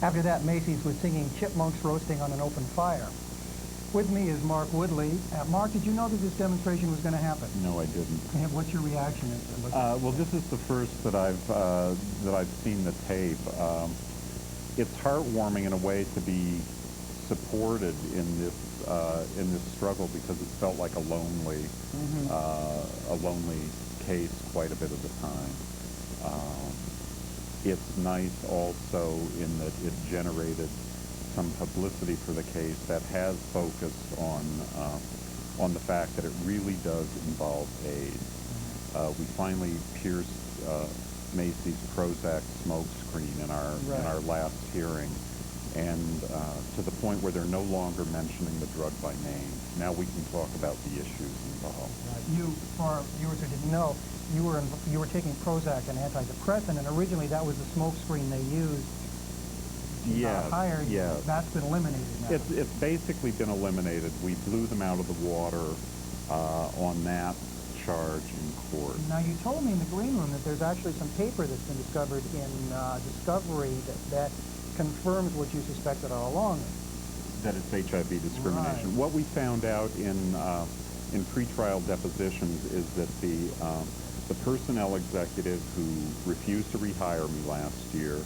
After that, Macy's was singing Chipmunks Roasting on an Open Fire. With me is Mark Woodley. Mark, did you know that this demonstration was going to happen? No, I didn't. What's your reaction? Well, this is the first that I've seen the tape. It's heartwarming in a way to be supported in this struggle, because it felt like a lonely case quite a bit of the time. It's nice also in that it generated some publicity for the case that has focused on the fact that it really does involve AIDS. We finally pierced Macy's Prozac smoke screen in our last hearing, and to the point where they're no longer mentioning the drug by name. Now we can talk about the issues involved. You, for viewers who didn't know, you were taking Prozac, an antidepressant, and originally that was the smoke screen they used. Yes, yes. That's been eliminated now. It's basically been eliminated. We blew them out of the water on that charge in court. Now, you told me in the green room that there's actually some paper that's been discovered in Discovery that confirms what you suspected all along. That it's HIV discrimination. Right. What we found out in pretrial depositions is that the personnel executive who refused to rehire me last year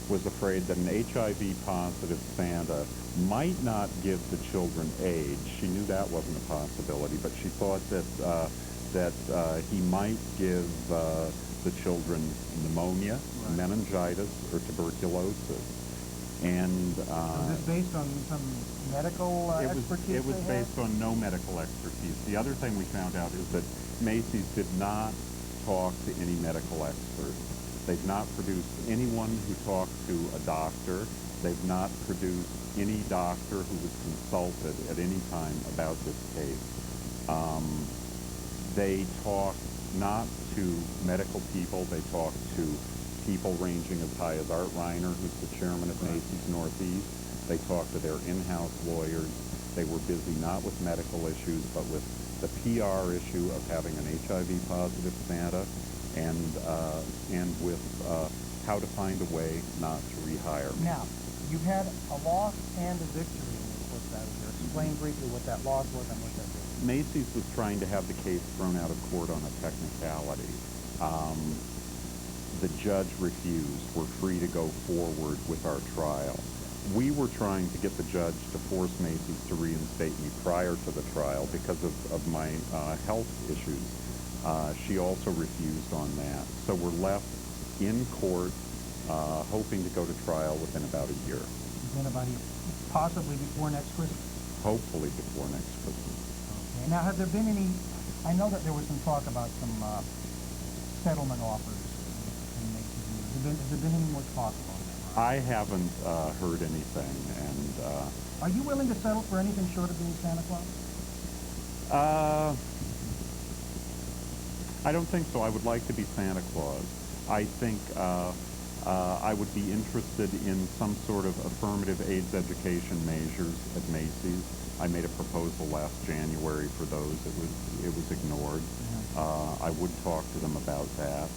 was afraid that an HIV-positive Santa might not give the children AIDS. She knew that wasn't a possibility, but she thought that he might give the children pneumonia, meningitis, or tuberculosis. And is this based on some medical expertise? It was based on no medical expertise. The other thing we found out is that Macy's did not talk to any medical experts. They've not produced anyone who talked to a doctor. They've not produced any doctor who was consulted at any time about this case. They talked not to medical people. They talked to people ranging as high as Art Reiner, who's the chairman of Macy's Northeast. They talked to their in-house lawyers. They were busy not with medical issues, but with the PR issue of having an HIV-positive Santa, and with how to find a way not to rehire me. Now, you had a loss and a victory in this book that was there. Explain briefly what that loss was and what that victory. Macy's was trying to have the case thrown out of court on a technicality. The judge refused. We're free to go forward with our trial. We were trying to get the judge to force Macy's to reinstate me prior to the trial because of my health issues. She also refused on that. So we're left in court hoping to go to trial within about a year. Within about a year. Possibly before next Christmas? Hopefully before next Christmas. Okay. Now, have there been any, I know that there was some talk about some settlement offers. Has there been any more talk about that? I haven't heard anything, and... Are you willing to settle for anything short of being Santa Claus? I don't think so. I would like to be Santa Claus. I think I would be interested in some sort of affirmative AIDS education measures at Macy's. I made a proposal last January for those. It was ignored. I would talk to them about that.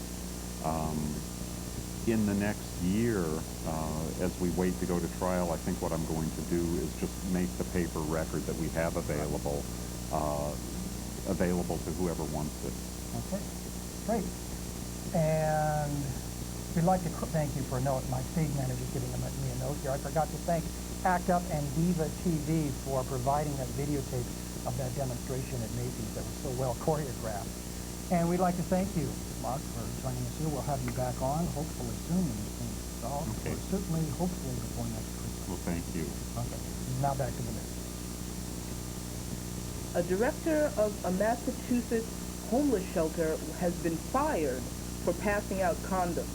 In the next year, as we wait to go to trial, I think what I'm going to do is just make the paper record that we have available to whoever wants it. Okay, great. And we'd like to thank you for a note. My stage manager's giving me a note here. I forgot to thank ACT UP and Diva TV for providing that videotape of that demonstration at Macy's that was so well choreographed. And we'd like to thank you, Mark, for joining us here. We'll have you back on, hopefully soon, when this thing is solved. Okay. Or certainly, hopefully, before next Christmas. Well, thank you. Okay. Now back to the news. A director of a Massachusetts homeless shelter has been fired for passing out condoms.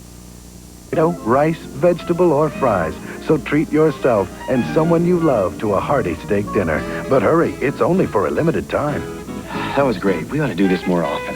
Rice, vegetable, or fries. So treat yourself and someone you love to a hearty steak dinner. But hurry, it's only for a limited time. That was great. We ought to do this more often.